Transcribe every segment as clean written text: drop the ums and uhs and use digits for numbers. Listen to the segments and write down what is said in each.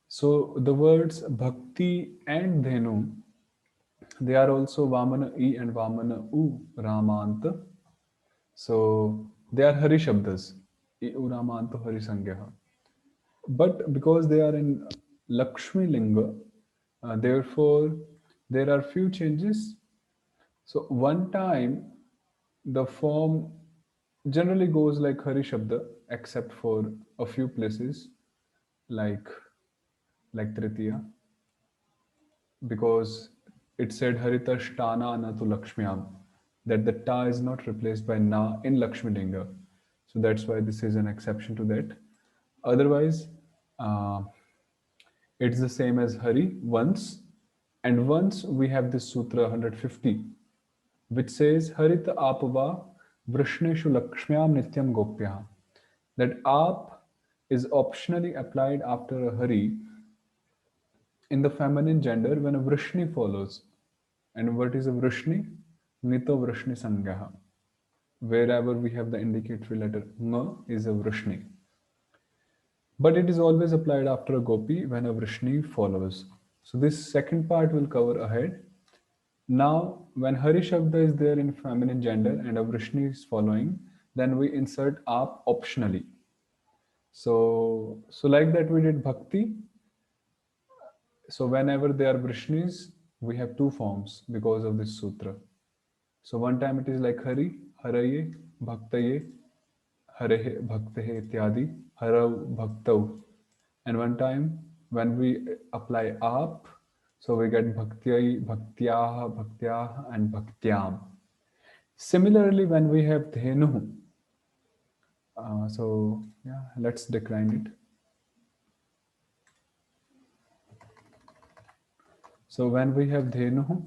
So the words bhakti and dhenu, they are also Vamana E and Vamana U Ramanta. So they are Hari Shabdas. E U Ramanta Hari Sangyaha. But because they are in Lakshmi Linga, therefore there are few changes. So one time the form generally goes like Hari Shabda, except for a few places like Tritiya, because it said Harita Shtana na tu Lakshmyam, that the ta is not replaced by na in Lakshmi Linga. So that's why this is an exception to that. Otherwise, uh, it's the same as Hari once, and once we have this Sutra 150, which says Harita Apava Vrishneshu Lakshmyam Nityam Gopyah. That ap is optionally applied after a Hari in the feminine gender when a Vrishni follows. And what is a Vrishni? Nito Vrishni Sangyaha. Wherever we have the indicatory letter ng is a Vrishni. But it is always applied after a gopi when a Vrishni follows. So this second part will cover ahead. Now, when Hari Shabda is there in feminine gender and a Vrishni is following, then we insert ap optionally. So like that we did bhakti. So whenever they are Vrishnis, we have two forms because of this sutra. So one time it is like Hari, Haraye, Bhaktaye, Harehe, Bhaktehe, Ityadi, Harau, Bhaktau. And one time when we apply ap, so we get Bhaktyai, Bhaktyah, Bhaktyah, and Bhaktyam. Similarly, when we have Dhenu, so yeah, let's decline it. So when we have Dhenu,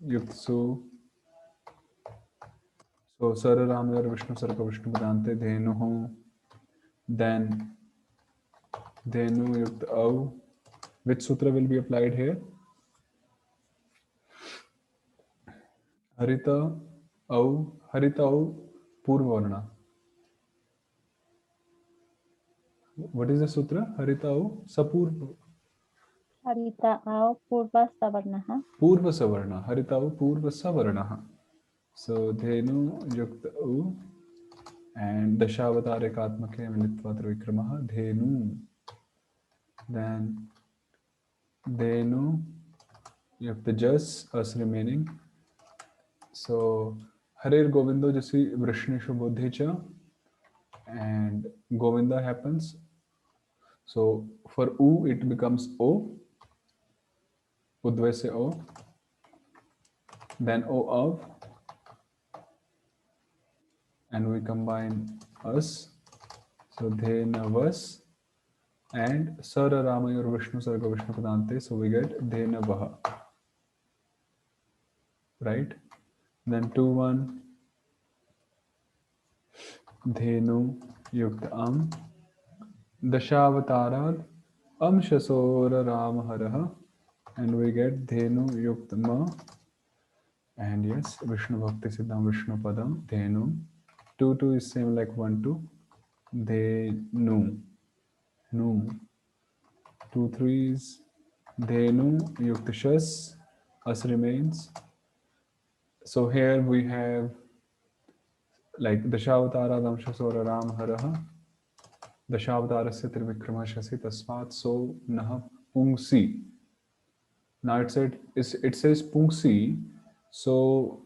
Yuktsu, so Sara Ramyar Vishnu Sarka Vishnu Padante Dhenu, then Dhenu Yukt Au. Which sutra will be applied here? Harita Au Purvarna. What is the sutra? Harita Au Sapurva. Harita ao purva savarnaha. Purva Savarna. Harita Au Purva Savarna. So Dhenu Yukt U and Dashavatare Katmake Militva Trivikramaha Dhenu. Then Dhenu, you have the jas, us remaining. So Harer Govindo Jasi Vrishneshu Buddhicha and Govinda happens. So for U it becomes O, Udvay se O, then O of, and we combine us. So Dhenavas and Sara Ramayur Vishnu Sarga Vishnu Padante. So we get Dhenavaha. Right? Then 2-1 Dhenu Yukt Dashavatara Amshasora Ramharaha, and we get Dhenu Yuktma, and yes, Vishnu Bhakti Siddham Vishnu Padam, Dhenu. 2-2 is same like 1-2. Dhenu. Nu. 2-3 is Dhenu Yuktashas, us remains. So here we have like Dashavatara Amshasora Ramharaha. Dashavatara Trivikrama Shasi Tasmat So Nah Pungsi. Now it says Pungsi, so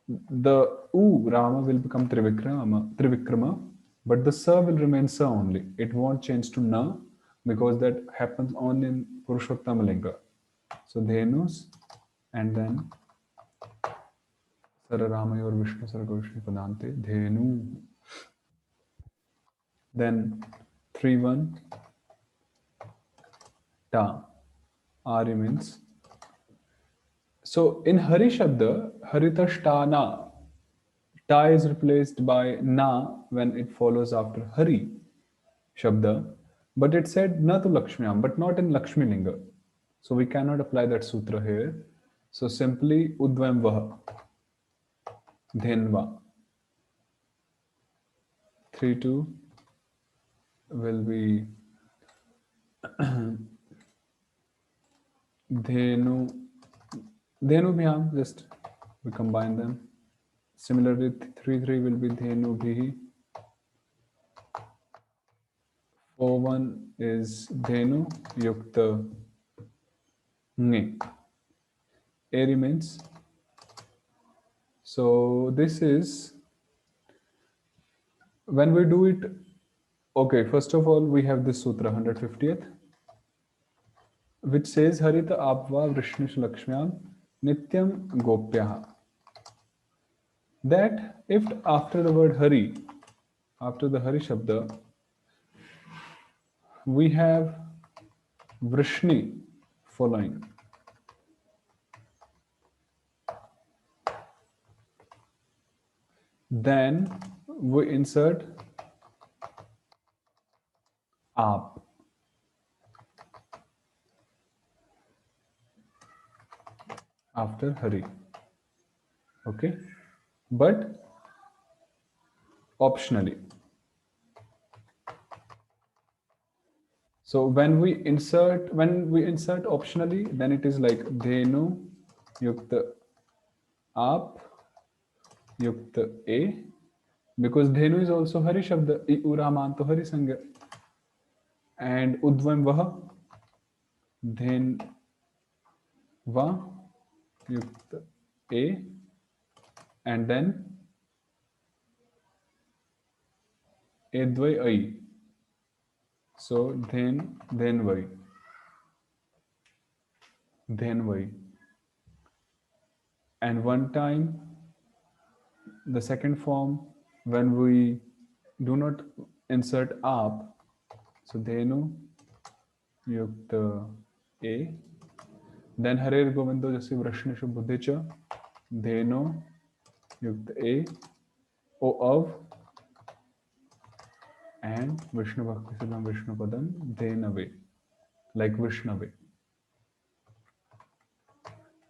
the U Rama will become Trivikrama, but the Sa will remain Sa only. It won't change to Na because that happens only in Purushottama Linga. So Dhenus and then Sara Ramayor Vishnu Sarga Vishnu Padante Dhenu. Then 3-1 Ta. R remains. So in Hari Shabda, Haritashtana, Ta is replaced by Na when it follows after Hari Shabda, but it said Na to Lakshmyam, but not in Lakshmi Linga. So we cannot apply that sutra here. So simply Udvayam Vaha, Dhenva. 3-2 will be Dhenu, Dhenubhyam, just we combine them. Similarly, 3 will be Dhenubhihi. 4 is Dhenu Yukta Nge. A remains. So this is when we do it. Okay, first of all, we have this sutra 150th, which says Harita Apva Vrishnish Lakshmyam Nityam Gopyaha. That if after the word Hari, after the Hari Shabda, we have Vrishni following, then we insert Aap. After Hari. Okay, but optionally. So when we insert optionally, then it is like Dhenu Yukta Aap Yukta A, because Dhenu is also Hari Shabda, Uraman to Hari Sangha, and Udvam Vaha Dhen Va Yukta A, and then Edvai Ai. So then Vai. And one time, the second form, when we do not insert Aap, so Dhenu Yukta A, then Harer Govindo Jasi Vrashnishu Buddhicha, Dhenu Yukta A, O Av, and Vishnu Bhakti Siddham Vishnu Padam Dhenave, like Vishnave,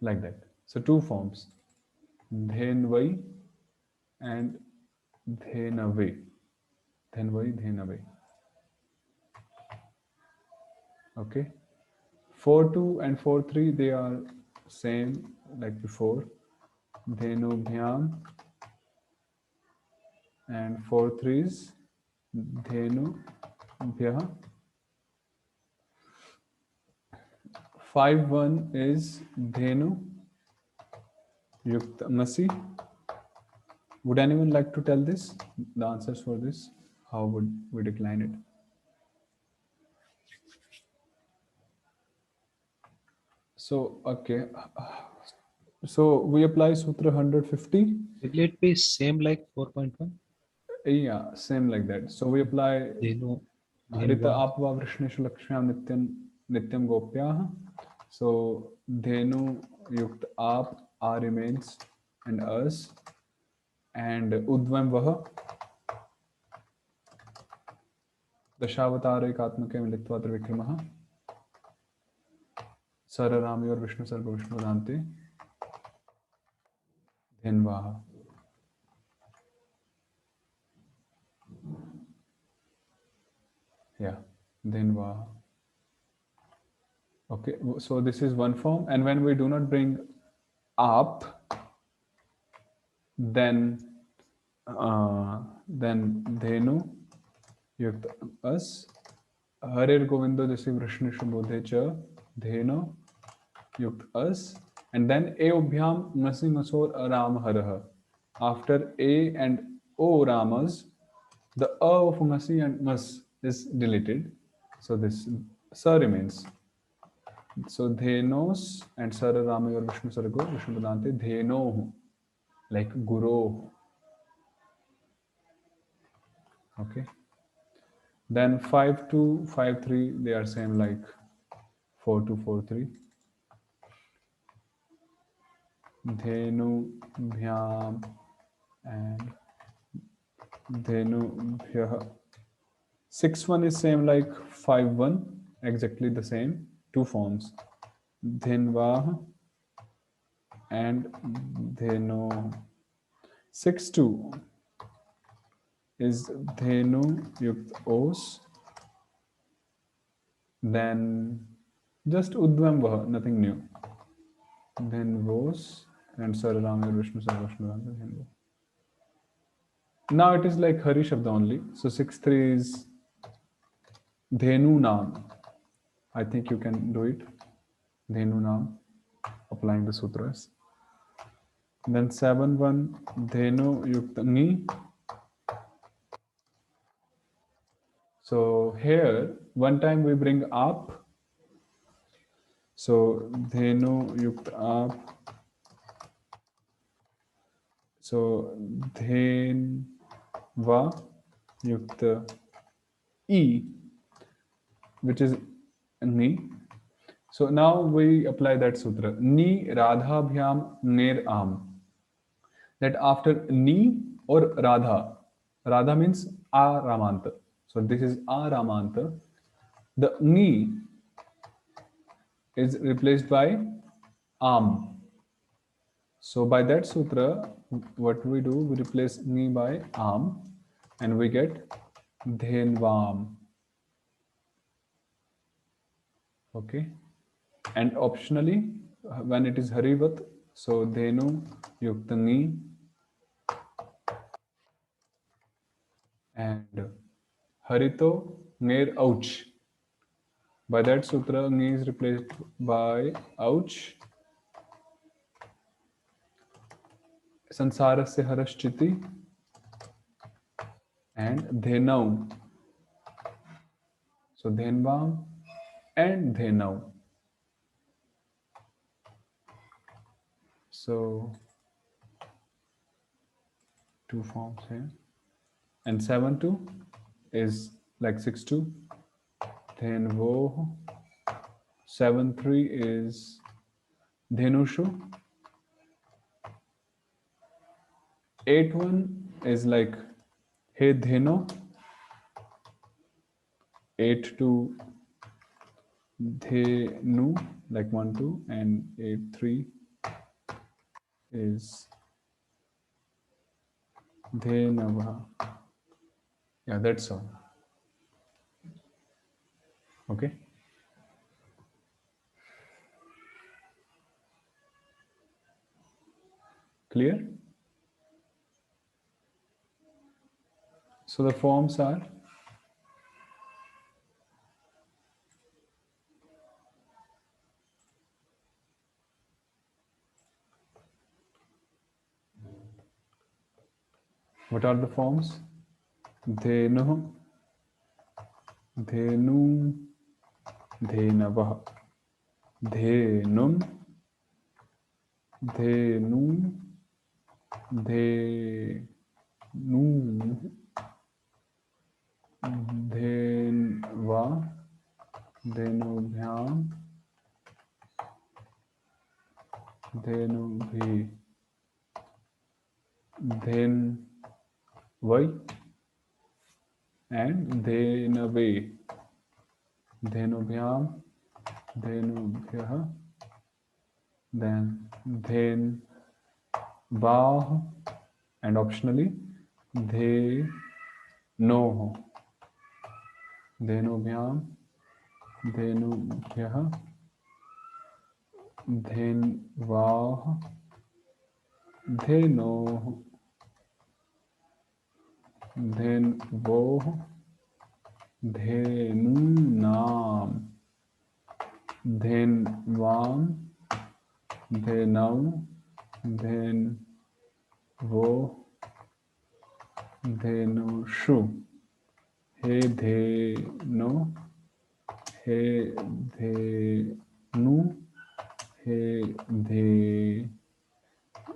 like that. So two forms, Dhenvai and Dhenave. Dhenave. Okay. 4-2 and 4-3, they are same like before. Dhenubhyam, and 4-3 is Dhenubhyah. 5-1 is Dhenu Yukta Masi. Would anyone like to tell this? The answers for this? How would we decline it? So, okay. So we apply Sutra 150. Will it be same like 4.1? Yeah, same like that. So we apply Dhenu, Harita Dhenva. Apva Vrishneshu Lakshmyam Nityam Gopyaha. So Dhenu Yukt Aap, A remains, and us. And Udvam Vaha. Dashavatar एकात्मके मिलित्वा त्रिविक्रमः सररामी और विष्णु सर्व Vishnu दान्ते धेन्वाः. Yeah, Dhenvaः. Okay, so this is one form, and when we do not bring up, then Dhenu Yukt Us, Harer Govindo Jasi Vrishnishu Bodhe Cha Dhenu Yukt Us, and then A Ubhyam Nasi Masor Ram Haraha. After A and O Ramas, the A of Masi and Mas is deleted, so this Sa remains. So Dhenos and Sara Rama or Vishnu Sargo, Vishnu Padante, Dheno, like Guru. Okay. Then 5-2, 5-3, they are same like 4-2, 4-3. Dhenu Bhyam and Dhenu Bhyah. 6-1 is same like 5-1, exactly the same, two forms. Dhenvah and Dhenu. 6-2 is Dhenu Yukt Os Then just Udvam Vaha, nothing new. Then Vos and Sararam Vishnu Sarvashnu. Now it is like Hari Shabda only. So 6-3 is Dhenu Naam. I think you can do it. Dhenu Naam, applying the sutras. Then 7-1 Dhenu Yukta Ni. So here, one time we bring up. So Dhenu Yukta Up. So Dhen Va Yukta E, which is Ni. So now we apply that sutra. Ni Radha Bhyam Ner Am. That after Ni or Radha, Radha means A Ramanta. So this is A Ramanta. The Ni is replaced by Am. So by that sutra, what we do, we replace Ni by Am and we get Dhenvam. Okay. And optionally, when it is Harivat, so Dhenu Yukta Ni and Harito Ner Ouch. By that sutra, Ni is replaced by Ouch. Sansarasya Harashchiti and Dhenau. So Dhenvam and Dhenau. So two forms here. And 7-2 is like 6-2. Then Vo. 7-3 is Dhenushu. 8-1 is like He Dheno. 8-2 Dhenu, like 1-2, and 8-3 is Dhenava. Yeah, that's all. Okay. Clear? So the forms are what are the forms? Dhenu, Dhenu, Dhenavah, Dhenum, Dhenu, Dhenu, Dhenva, Dhenubhyam, Dhenubhi, Dhenvai, and Dhenave, Dhenubhyam, Dhenubhyah, then Dhenvah, and optionally Dhenoh, Dhenubhyam, Dhenubhyah, Dhenvah, Dhenoh, Dhenvoh, Dhenunam, Dhenvam, Dhenau, Dhenvo, Dhenushu, He Dheno, He Dhenu, He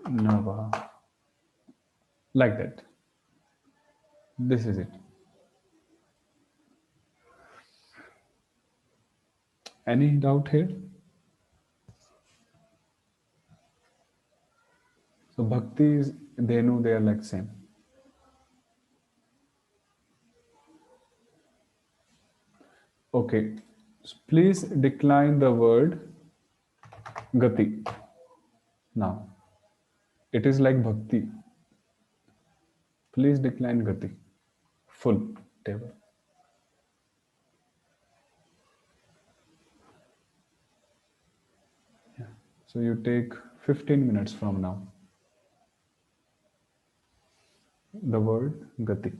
Dhenava. Like that. This is it. Any doubt here? So Bhakti is Dhenu, they are like same. Okay. So please decline the word Gati. Now, it is like Bhakti. Please decline Gati. Full table. So you take 15 minutes from now. The word gati.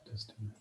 Just a minute.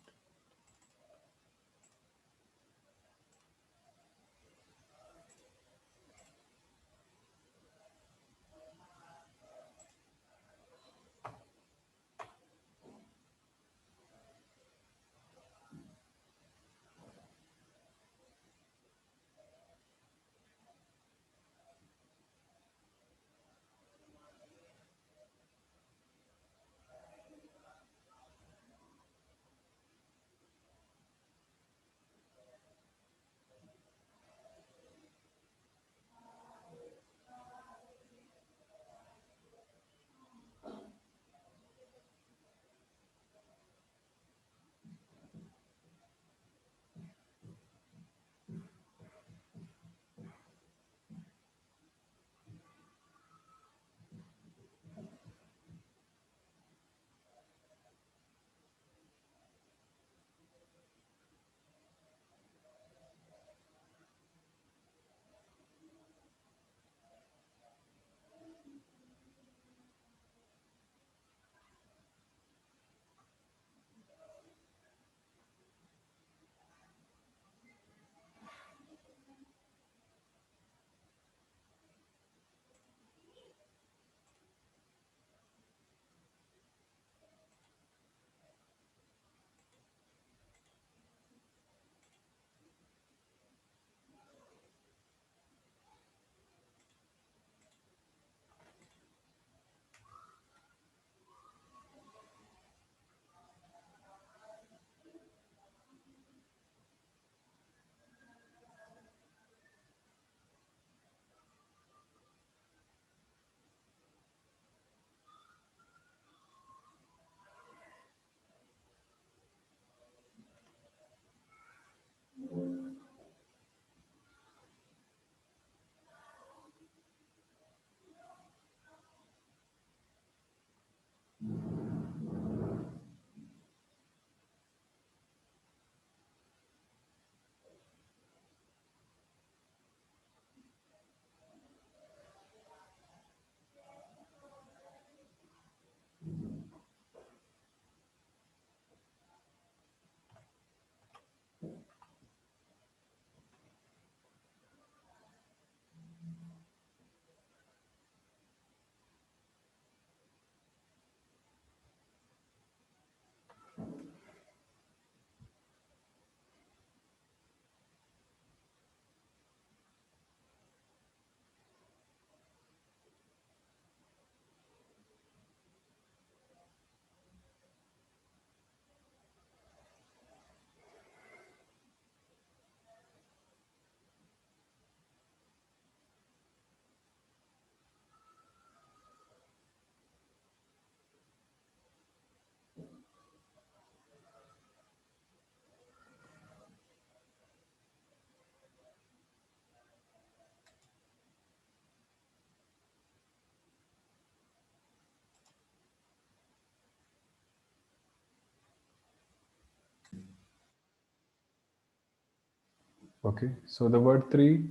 Okay, so the word three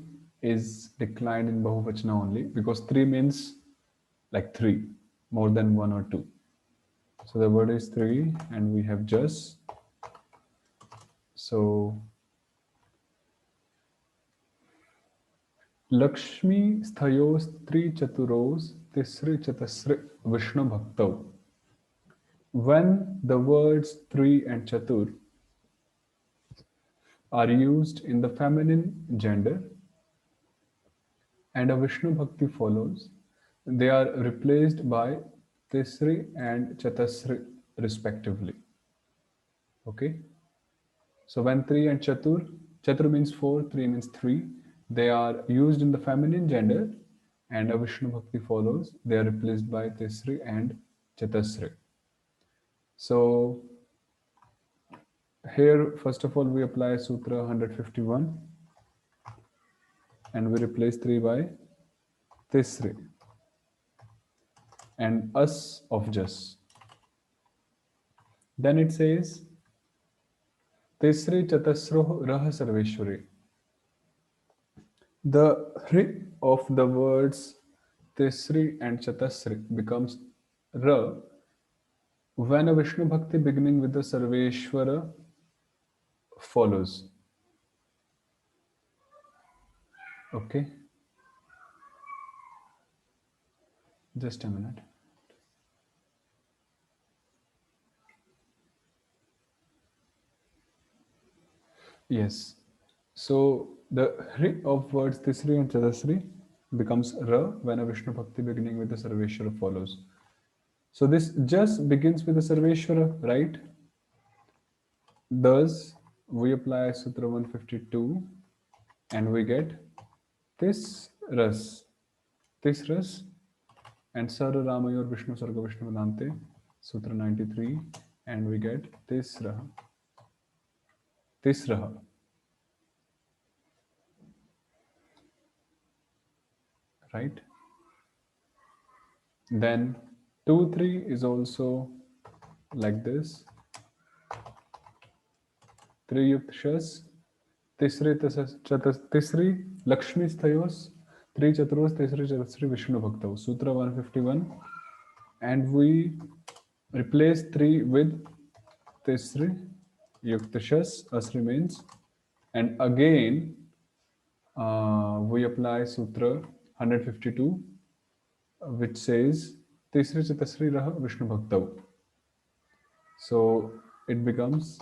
is declined in Bahuvachana only because 3 means like 3, more than 1 or 2. So the word is 3 and we have just. So Lakshmi sthayos tri chaturos tisri chatasri Vishnu bhaktau. When the words tri and chatur are used in the feminine gender and a Vishnu bhakti follows, they are replaced by tisri and chatasri respectively. Okay. So when 3 and chatur means 4, 3 means 3, they are used in the feminine gender and a Vishnu bhakti follows, they are replaced by tisri and chatasri. So here, first of all, we apply Sutra 151 and we replace 3 by tisri and us of jas. Then it says tisri chatasroh rah sarveshwari. The hri of the words tisri and chatasri becomes ra when a Vishnu bhakti beginning with the Sarveshwara follows. Okay. Just a minute. Yes. So the hri of words tisri and chatasri becomes ra when a Vishnu bhakti beginning with the Sarveshwara follows. So this just begins with the Sarveshwara, right? Thus, we apply Sutra 152 and we get Tisras and Sara Ramayor Vishnu Sarga Vishnu Vedante, Sutra 93, and we get Tisraha. Right? Then 2-3 is also like this. 3 yukt shas, tisri Lakshmi sthayos, 3 chaturos, tisri chatasri Vishnu bhaktau. Sutra 151, and we replace 3 with tisri yukt shas, as remains, and again we apply Sutra 152, which says tisri chatasri rah Vishnu bhaktau. So it becomes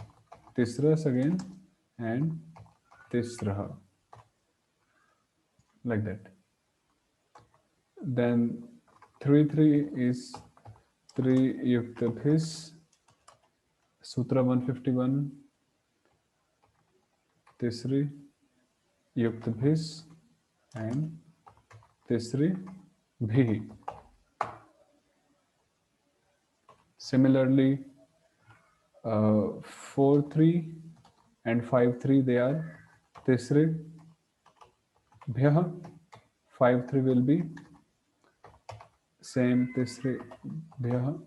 tisras again and tisraha, like that. Then 3-3 is 3 yukta bhis, Sutra 151, tisri yukta bhis and tisri bhi. Similarly, 4-3 and 5-3, they are tisri bhyah. 5-3 will be same tisri bhyah.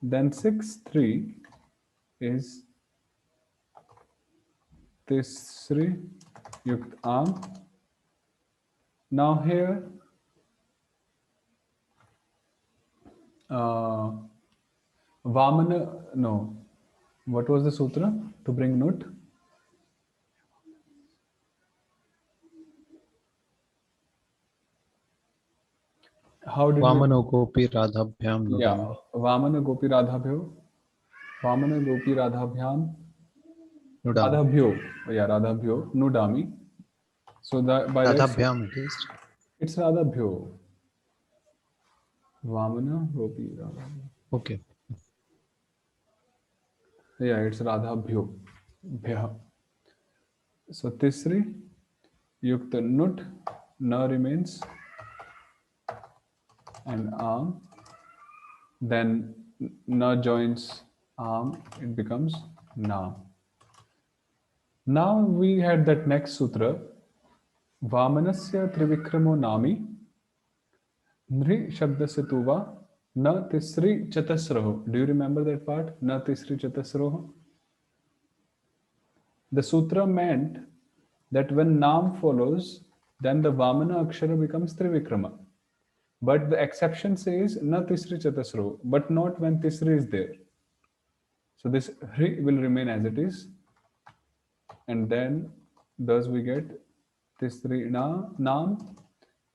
Then 6-3 is tisri yukt am. Now here Vamana, no. What was the sutra to bring note? How did Vamano Gopi Radhabhyam we? Yeah, Nudami. Vamana Gopi Radhabhyo. Vamana Gopi Radhabhyam. Nudami. Radhabhyo. Yeah, Radhabhyo. Nudami. So that by that Radhabhyam it is. it's Radhabhyo. Vamana Gopi Radhabhyo. Okay. Yeah, it's Radhabhyo. Bhya. So Tisri Yukta Nut Na remains and Am. Then Na joins Am, it becomes Na. Now we had that next sutra, Vamanasya Trivikramo Nami, Nri Shabdasya Tuva, Na Tisri Chatasraho. Do you remember that part? Na Tisri Chatasraho? The sutra meant that when Nam follows, then the Vamana Akshara becomes Trivikrama. But the exception says na Tisri Chatasro, but not when Tisri is there. So this Hri will remain as it is. And then thus we get Tisri na Nam,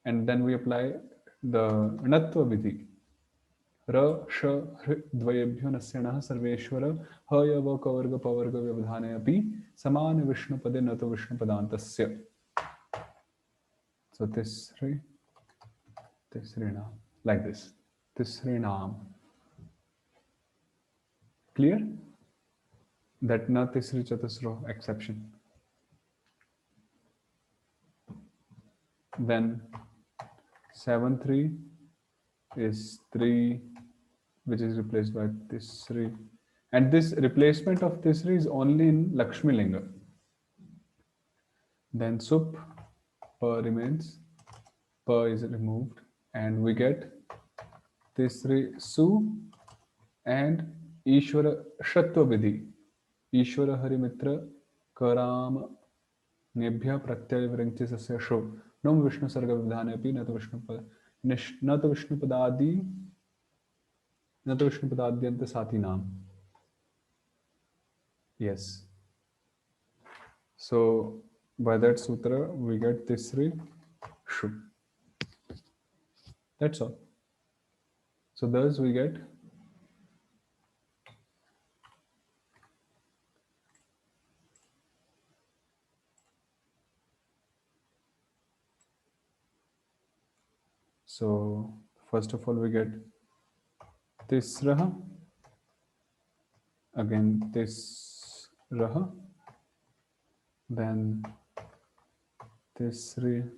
and then we apply the Natva Vidhi. र श हृ द्वयेभ्यो नस्यणः सर्वेश्वर ह य व कवर्ग पवर्ग व्यवधाने अपि समान विष्णुपदे न तो विष्णुपदान्तस्य. So Tisrinam, like this. Tisrinam. Clear? That na Tisri Chatusro exception. Then 7-3 is 3, which is replaced by Tisri. And this replacement of Tisri is only in Lakshmi Linga. Then Sup, Pa remains, Pa is removed, and we get Tisri Su and Ishvara Shatva Vidhi. Ishvara Harimitra Karam Nebhya Pratyay Vrinchi Sasya Sho Nam Vishnu Sarga Vidhane Api Nata Vishnu Padadi Vishnupadadhyanta Sati Nam. Yes. So by that sutra we get Tisri Shu. That's all. So thus we get so first of all we get Tisraha, again Tisraha, then Tisri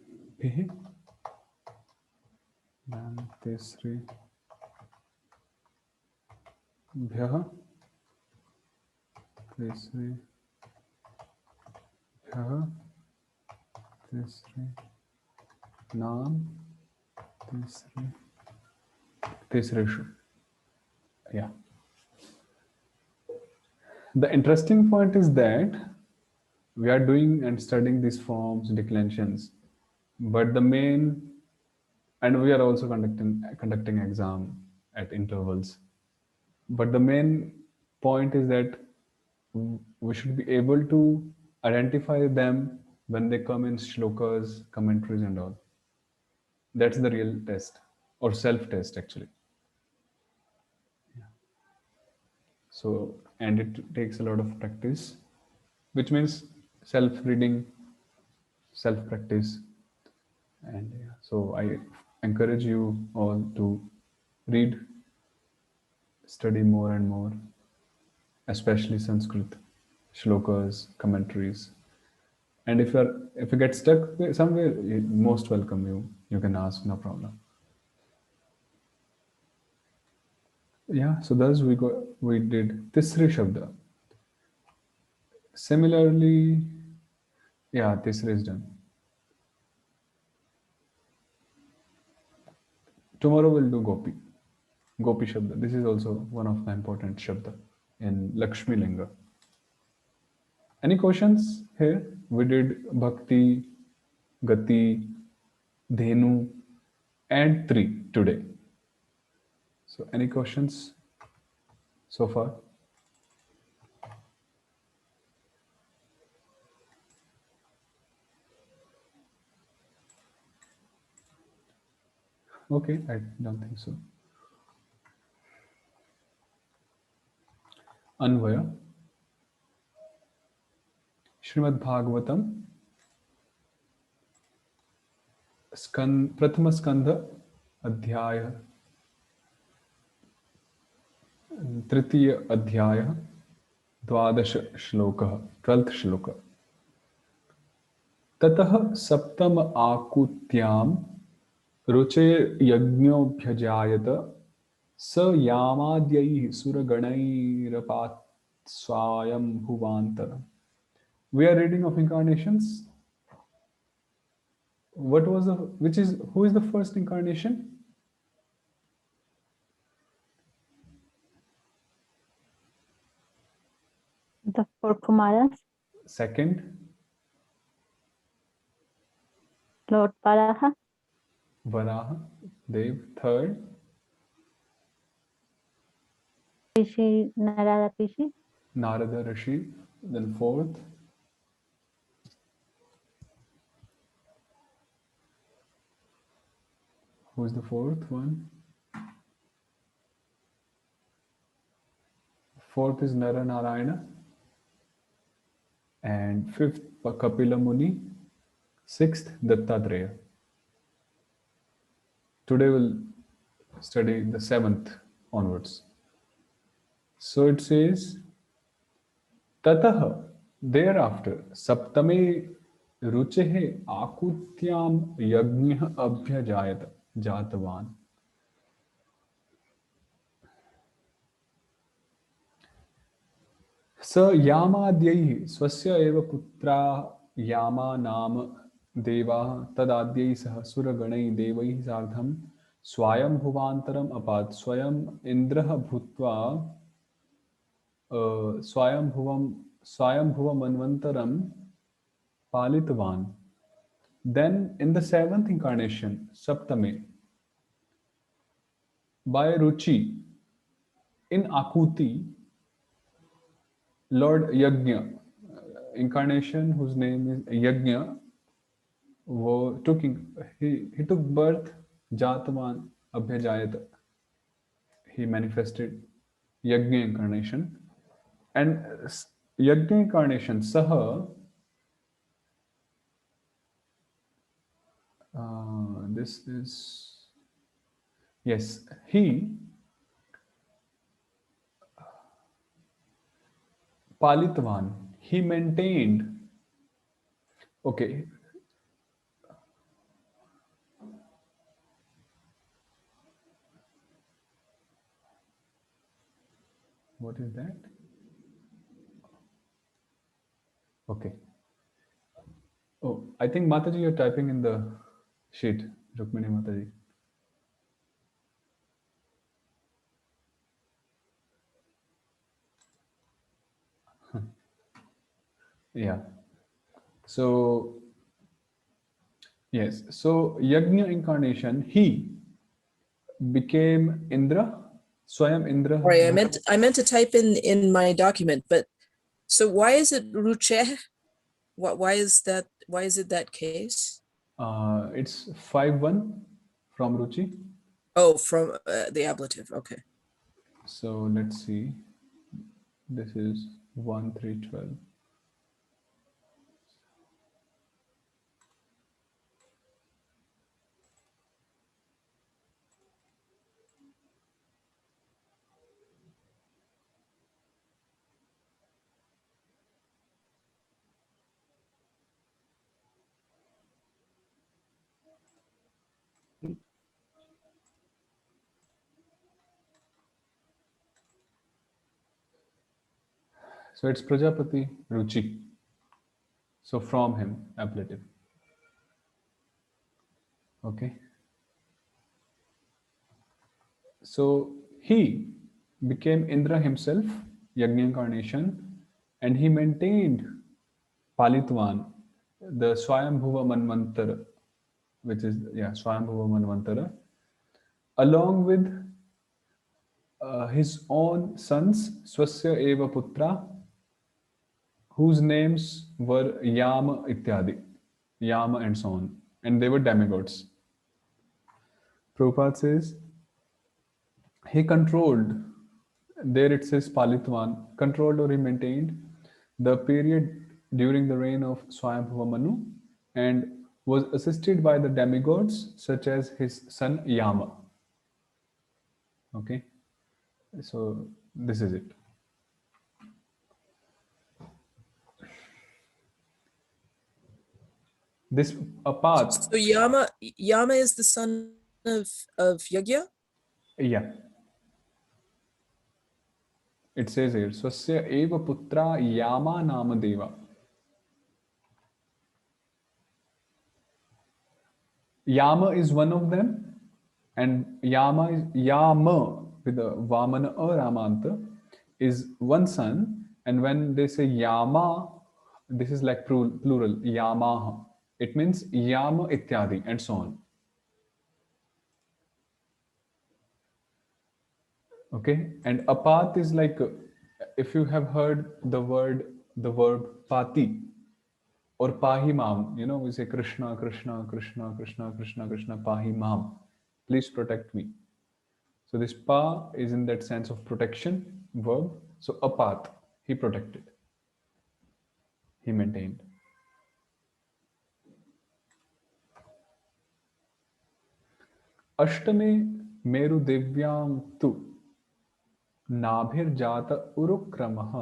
Bhi, then Tisri Bhyaha, Tisri Bhyaha, Tisri Nam, Tisri Shu. Yeah. The interesting point is that we are doing and studying these forms, declensions, but the main, and we are also conducting exam at intervals. But the main point is that we should be able to identify them when they come in shlokas, commentaries, and all. That's the real test, or self-test actually. Yeah. So, and it takes a lot of practice, which means self-reading, self-practice. And yeah, so I encourage you all to read, study more and more, especially Sanskrit, shlokas, commentaries. And if you get stuck somewhere, most welcome. You can ask, no problem. Yeah, so thus we did Tisri Shabda. Similarly, yeah, Tisri is done. Tomorrow we'll do Gopi. Gopi Shabda. This is also one of the important Shabda in Lakshmi Linga. Any questions here? We did Bhakti, Gati, Dhenu, and Tri today. So any questions so far? Okay, I don't think so. Anvaya. Srimad Bhagavatam, Prathama Skandha, Adhyaya, Tritiya Adhyaya, Dvadash Shloka, 12th Shloka. Tatah Saptam Akutyam, Ruche Yagnobhyajayata, Sa Yamadhyai Suraganairapat Swayam Bhuvantara. We are reading of incarnations. Who is the first incarnation? The four Kumaras. Second, Lord Varaha, Varaha, Dev. Third, Rishi Narada Rishi, Narada Rishi. Then fourth, who's the fourth one? Fourth is Nara Narayana. And fifth, Kapila Muni. Sixth, Dattatreya. Today we'll study the seventh onwards. So it says, Tatah, thereafter, Saptame Ruchehe Akutyam Yajna Abhyajayat Jatavan. स यामाद्यैः स्वस्य एव पुत्रा यामा नाम देवाः तदाद्यैः सह सुरगणैः देवैः सार्धं स्वायंभुवान्तरम् अपात् स्वयं इन्द्रः भूत्वा स्वायंभुवमन्वन्तरं पालितवान्. Then in the seventh incarnation, Saptame, by Ruchi, in Akuti, Lord Yajna, incarnation whose name is Yajna, he took birth, Jatavan Abhyajayat. He manifested Yajna incarnation. And Yajna incarnation, Saha, this is, yes, he Palitvan, he maintained, okay, what is that? Okay. Oh, I think Mataji, you're typing in the sheet, Rukmini Mataji. Yeah. So, yes. So, Yajna incarnation, he became Indra, Swayam Indra. Sorry, I meant to type in my document, but so why is it Ruche? Why is that? Why is it that case? It's 5-1 from Ruchi. Oh, from the ablative. Okay. So let's see. This is 1, 3, 12. So it's Prajapati Ruchi. So from him, ablative. Okay. So he became Indra himself, Yajna incarnation, and he maintained Palitvan, the Swayambhuva Manvantara, which is, yeah, Swayambhuva Manvantara, along with his own sons, Swasya Eva Putra, whose names were Yama Ityadi, Yama and so on, and they were demigods. Prabhupada says, he controlled, there it says Palitvan, controlled or he maintained the period during the reign of Swayambhuva Manu and was assisted by the demigods such as his son Yama. Okay, so this is it. This a path. So Yama is the son of Yajna? Yeah. It says here, Swasya eva putra Yama nama deva. Yama is one of them, and Yama is Yama with a Vamana Ramanta is one son, and when they say Yama, this is like plural, Yamaha. It means yama ityadi and so on. Okay, and apat is like, if you have heard the verb pati or pahi mam, you know, we say Krishna, Krishna, Krishna, Krishna, Krishna, Krishna, pahi mam, please protect me. So this pa is in that sense of protection verb. So apat, he protected, he maintained. अष्टमे मेरुदेव्यां तु नाभिर्जात उरुक्रमः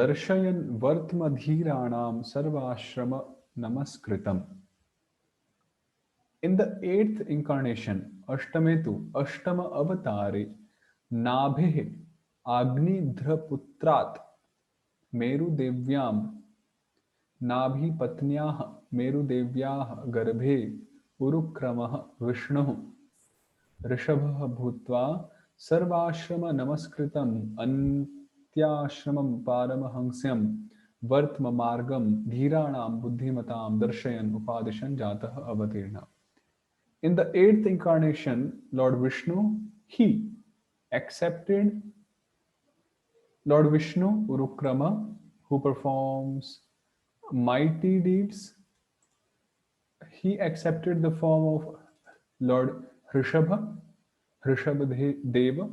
दर्शयन् वर्त्मधीराणां सर्वाश्रम नमस्कृतम्. In the 8th incarnation, Ashtametu, Ashtama Avatare, Nabhe, Agnidhraputrat, Meru Devyam, Nabhi Patnyah, Meru Devyah, Garbhe, Urukramah, Vishnu, Rishabha Bhutva, Sarvashrama Namaskritam, Antyashramam Paramahansyam, Vartma Margam, Dhiranam, Buddhimatam, Darshayan, Upadishan, Jatah Avatirna. In the 8th incarnation, Lord Vishnu, he accepted Lord Vishnu, Urukrama, who performs mighty deeds. He accepted the form of Lord Rishabha, Deva,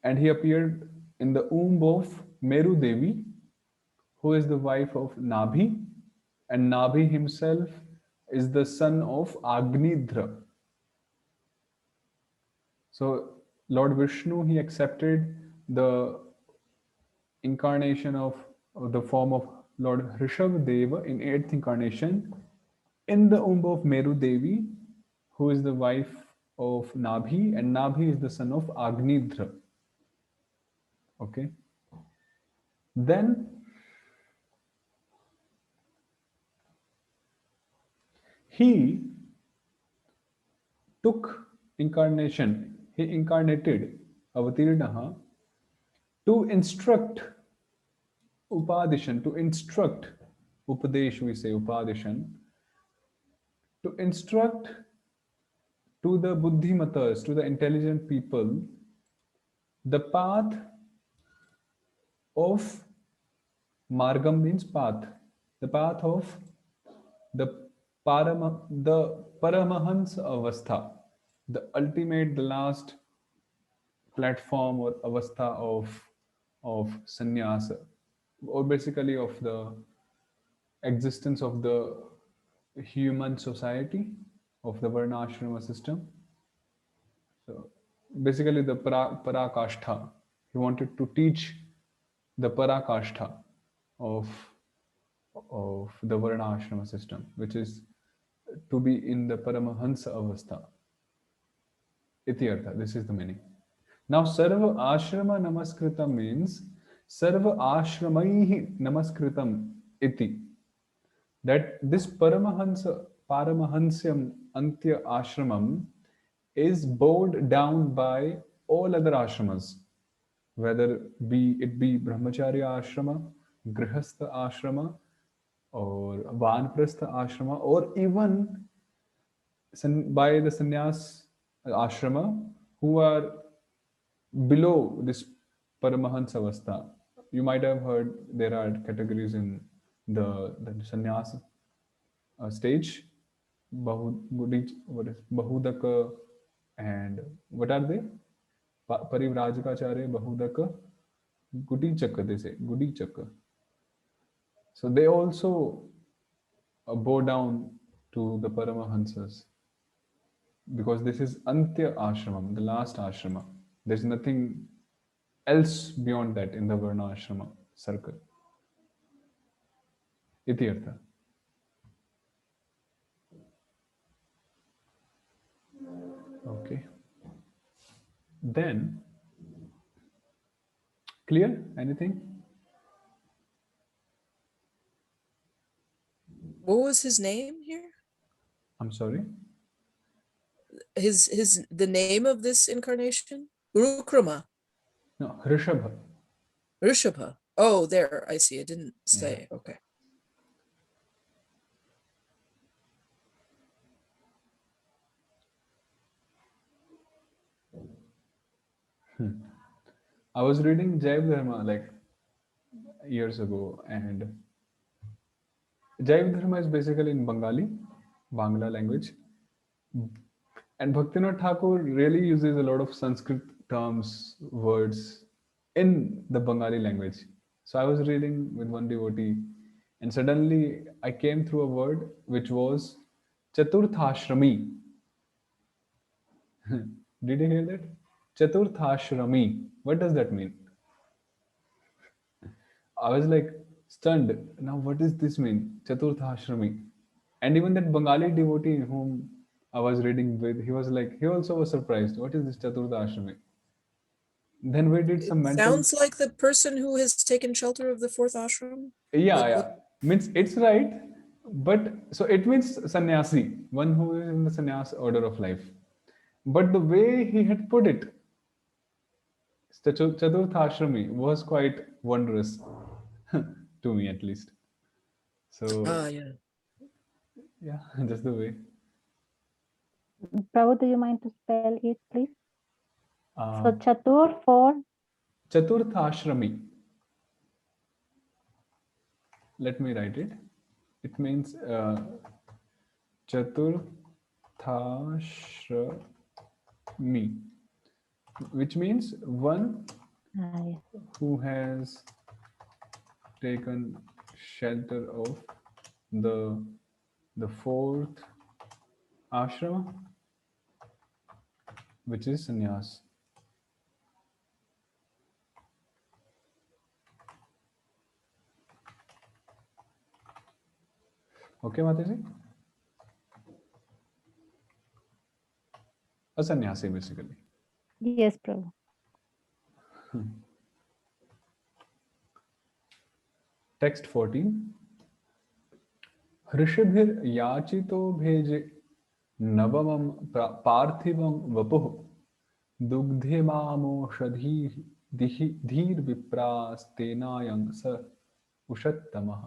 and he appeared in the womb of Meru Devi, who is the wife of Nabhi, and Nabhi himself is the son of Agnidhra. So Lord Vishnu, he accepted the incarnation of the form of Lord Rishabhdeva in 8th incarnation in the womb of Meru Devi, who is the wife of Nabhi, and Nabhi is the son of Agnidhra. Okay. Then he took incarnation, he incarnated Avatirnaha to instruct Upadishan, to instruct Upadesh, we say Upadishan, to instruct to the Buddhimatas, to the intelligent people, the path of Margam means path, the path of the Paramahans Avastha, the ultimate, the last platform or avastha of sannyasa, or basically of the existence of the human society, of the varnashrama system. So basically the parakashtha, he wanted to teach the parakashtha of the varnashrama system, which is to be in the paramahansa avastha. Iti artha, this is the meaning. Now, Sarva Ashrama Namaskritam means Sarva Ashramaihi Namaskritam iti. That this Paramahansyam Antya Ashramam is bowed down by all other ashramas, whether it be Brahmacharya Ashrama, Grihastha Ashrama, or Vanprastha Ashrama, or even by the Sannyas Ashrama who are below this Paramahansa Avastha. You might have heard there are categories in the sannyas stage, Bahudaka, and what are they? Parivrajakacharya, Bahudaka, Gutichaka, they say, Gutichaka. So they also bow down to the Paramahansas, because this is Antya Ashramam, the last ashrama. There's nothing else beyond that in the Varna Ashrama circle. Iti artha. Okay. Then, clear? Anything? What was his name here? I'm sorry? The name of this incarnation? Urukrama. No, Rishabha. Rishabha. Oh, there, I see. It didn't say. Okay. I was reading Jaiv Dharma like years ago, and Jaiv Dharma is basically in Bengali, Bangla language. And Bhaktivinoda Thakur really uses a lot of Sanskrit terms, words in the Bengali language. So I was reading with one devotee, and suddenly I came through a word which was Chaturthashrami. Did you hear that? Chaturthashrami. What does that mean? I was like stunned. Now, what does this mean? Chaturthashrami. And even that Bengali devotee whom I was reading with, he was like, he also was surprised. What is this Chaturthashrami? Then we did It some mental. sounds like the person who has taken shelter of the fourth ashram. Yeah, What? yeah. Means it's right. But so it means sannyasi, one who is in the sannyas order of life. But the way he had put it, Chaturthashrami, was quite wondrous to me at least. So, Yeah. yeah, just the way. Prabhu, do you mind to spell it, please? So Uh, Chatur for Chaturthashrami. Let me write it. It means Chaturthashrami, which means one yes. who has taken shelter of the the fourth ashrama, which is sannyas. Okay, Mataji? A sannyasi, basically. Yes, Prabhu. Text 14. ऋषिभिर् याचितो भेजे नवमं पार्थिवं वपुः दुग्धेमामोषधीः धीर्विप्रास्तेनायं स उषत्तमः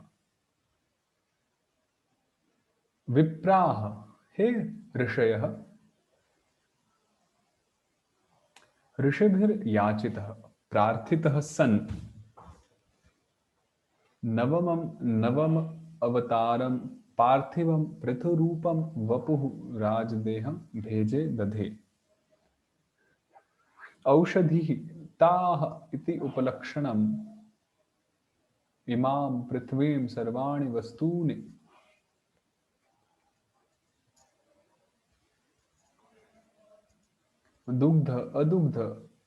विप्राः हे ऋषयः ऋषिभिर्याचितः प्रार्थितः सन् नवम अवतारम पार्थिवम पृथुरूपम वपुः राजदेहं भेजे दधे औषधिः ताः इति उपलक्षणम् इमां पृथ्वीं सर्वाणि वस्तूनि दुग्ध अदुग्ध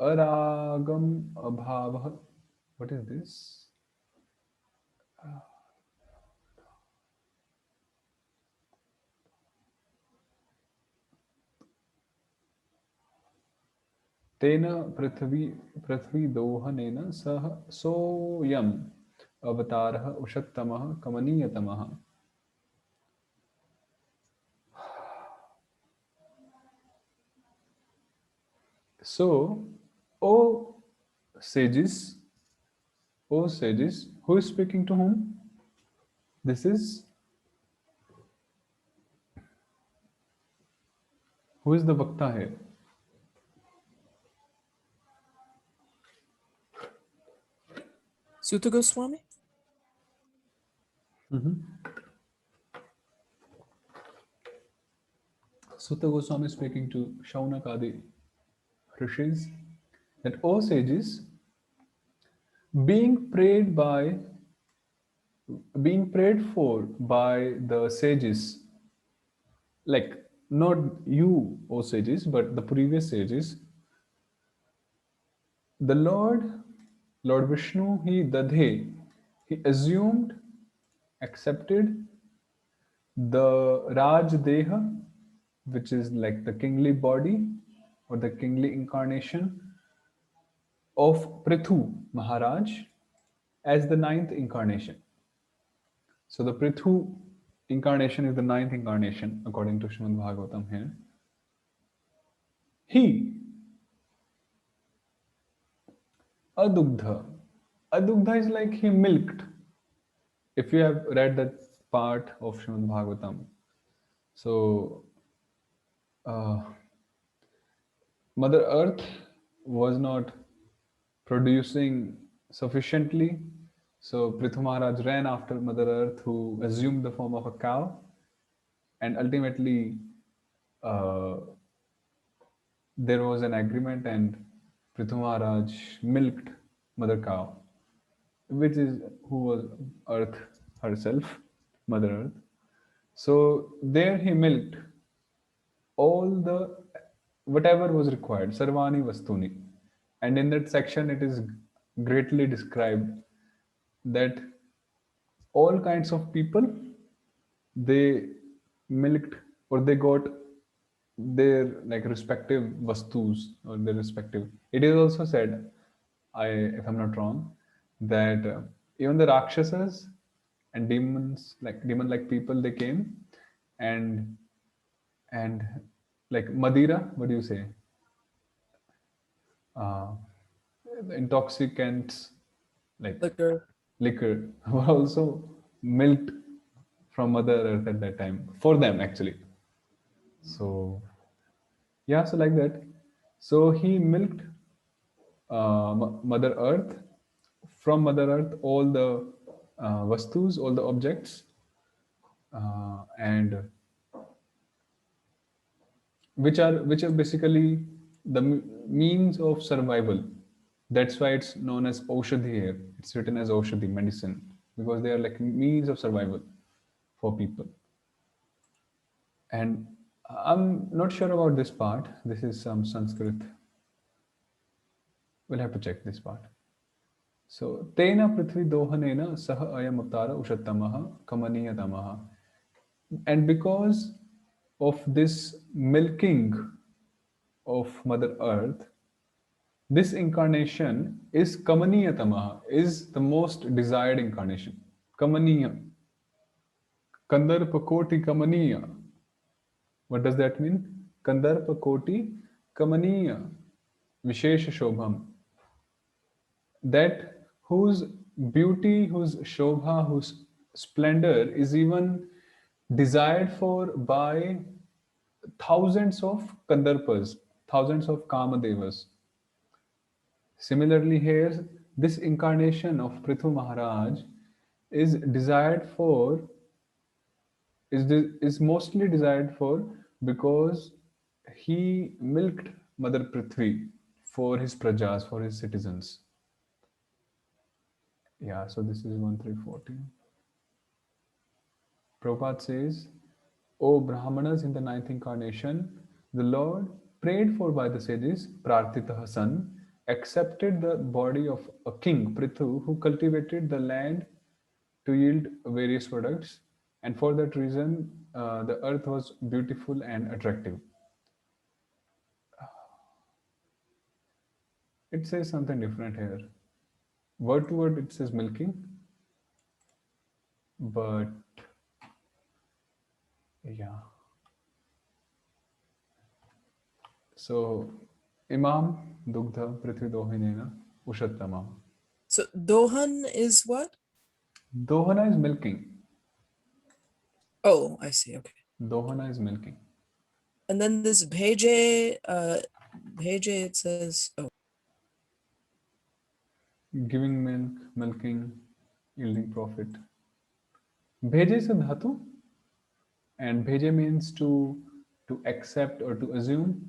अरागम अभावः. What is this? तेन पृथ्वी दोहनेन सह सोऽयम् अवतारः उषत्तमः कमनीयतमः. So, O sages, who is speaking to whom? This is, who is the Vakta here? Sutta Goswami? Sutta Goswami is speaking to Shaunakadi Rishis that, O sages, being prayed for by the sages, like not you, O sages, but the previous sages, the Lord Vishnu, he assumed, accepted the Raj Deha, which is like the kingly body or the kingly incarnation of Prithu Maharaj as the ninth incarnation. So the Prithu incarnation is the ninth incarnation according to Srimad Bhagavatam here. He, Adugdha, Adugdha is like he milked. If you have read that part of Srimad Bhagavatam, so uh, Mother Earth was not producing sufficiently. So Prithu Maharaj ran after Mother Earth, who assumed the form of a cow, and ultimately uh, there was an agreement, and Prithu Maharaj milked Mother Cow, which is who was Earth herself, Mother Earth. So there he milked all the whatever was required, Sarvani Vastuni. And in that section, it is greatly described that all kinds of people they milked or they got their like respective vastus or their respective. It is also said, I if I'm not wrong, that even the rakshasas and demons like demon like people they came and and like Madira, what do you say? Uh, the intoxicants like Liquor. liquor were also milked from Mother Earth at that time for them actually. So yeah, so like that. So he milked Mother Earth from Mother Earth all the vastus, all the objects, and which are basically the means of survival. That's why it's known as Aushadhi here. It's written as Aushadhi, medicine, because they are like means of survival for people. And I'm not sure about this part. This is some Sanskrit. We'll have to check this part. So, Tena Prithvi Dohanena Saha Ayam Avtara Ushattamaha Kamaniyatamaha. And because of this milking of Mother Earth, this incarnation is Kamaniyatamaha, is the most desired incarnation. Kamaniya. Kandarpa Koti Kamaniya. What does that mean? Kandarpa Koti Kamaniya. Vishesha Shobham. That whose beauty, whose shobha, whose splendor is even desired for by thousands of Kandarpas, thousands of Kamadevas. Similarly, here, this incarnation of Prithu Maharaj is desired for, is mostly desired for because he milked Mother Prithvi for his prajas, for his citizens. Yeah, so this is 1314. Prabhupada says, O Brahmanas in the ninth incarnation, the Lord, prayed for by the sages, Prarthitaha son, accepted the body of a king, Prithu, who cultivated the land to yield various products. And for that reason, the earth was beautiful and attractive. It says something different here. Word to word, it says milking, but yeah. So, Imam Dugdha Prithvi Dohinena Ushattama. So Dohan is what? Dohana is milking. Oh, I see. Okay. Dohana is milking. And then this Bheje, it says, oh, Giving milk, milking, yielding profit. Bheje is a dhatu, and bheje means to accept or to assume.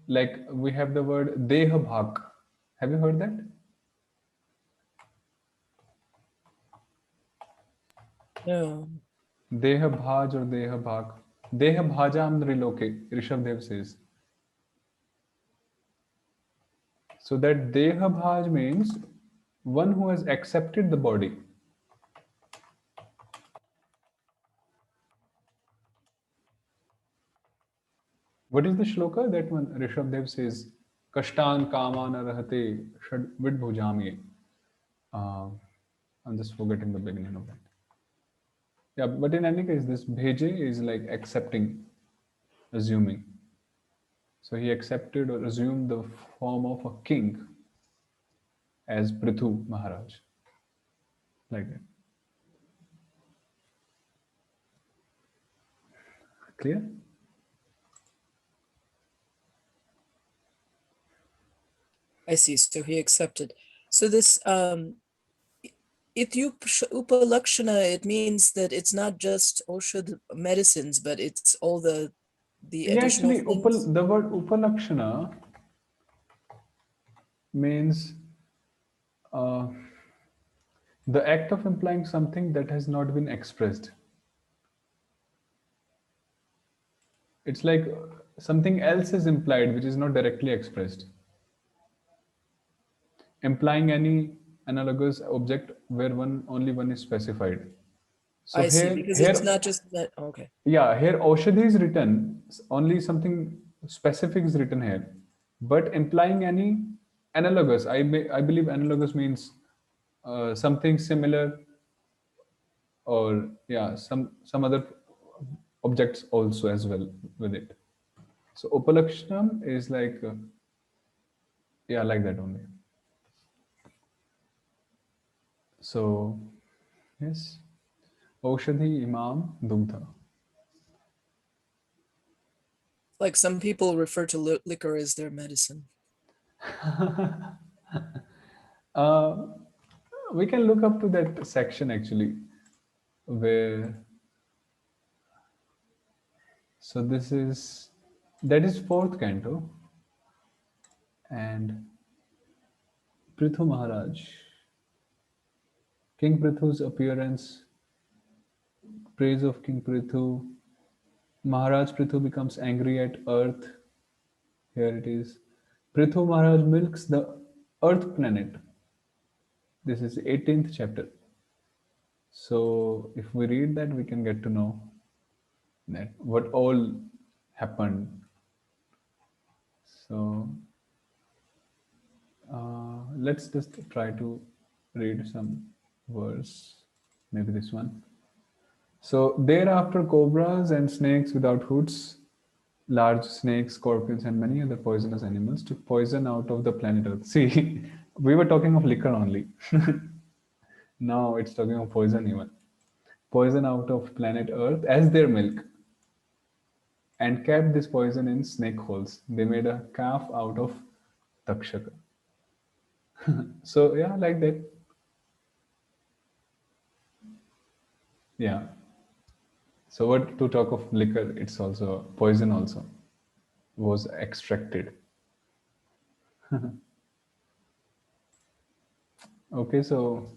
Like we have the word deha bhak. Have you heard that? no. Deha bhaj or deha bhak. Deha bhajam triloke, Rishabdev says. So that deha bhaj means one who has accepted the body. What is the shloka that one Rishabdev says? Kashtan kamana rahate shad vidbhujami. I'm just forgetting the beginning of that. Yeah, but in any case, this bheje is like accepting, assuming. So he accepted or assumed the form of a king. as Prithu Maharaj. Like that. Clear? I see. So he accepted. So this Upalakshana, it means that it's not just Oshad medicines, but it's all the Yeah, additional actually, things. the word Upalakshana means the act of implying something that has not been expressed. It's like something else is implied which is not directly expressed. Implying any analogous object where only one is specified. So I see, because it's not just that. Okay. yeah, here Aushadhi is written, only something specific is written here, but implying any analogous. I believe analogous means something similar, or yeah, some other objects also as well with it. So Upalakshanam is like yeah, like that only. So yes, Aushadhi Imam Dugdha. Like some people refer to liquor as their medicine. Uh, we can look up to that section actually, where so that is fourth canto, and Prithu Maharaj, King Prithu's appearance, praise of King Prithu. Maharaj Prithu becomes angry at earth. Here it is. Prithu Maharaj milks the earth planet. This is 18th chapter. So if we read that, we can get to know that what all happened. So let's just try to read some verse, maybe this one. So thereafter, cobras and snakes without hoods, large snakes, scorpions, and many other poisonous animals took poison out of the planet Earth. See, we were talking of liquor only. Now it's talking of poison even. Poison out of planet Earth as their milk, and kept this poison in snake holes. They made a calf out of Takshaka. So yeah, like that. Yeah. So what to talk of liquor? It's also poison. Also was extracted. Okay, so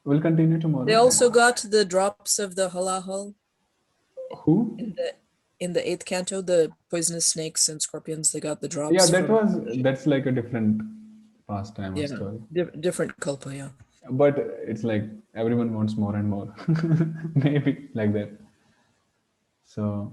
we'll continue tomorrow. They also got the drops of the halahal Who? in the 8th canto, the poisonous snakes and scorpions. They got the drops. Yeah, that's like a different pastime or yeah, story. different kalpa. Yeah. But it's like everyone wants more and more. Maybe like that. So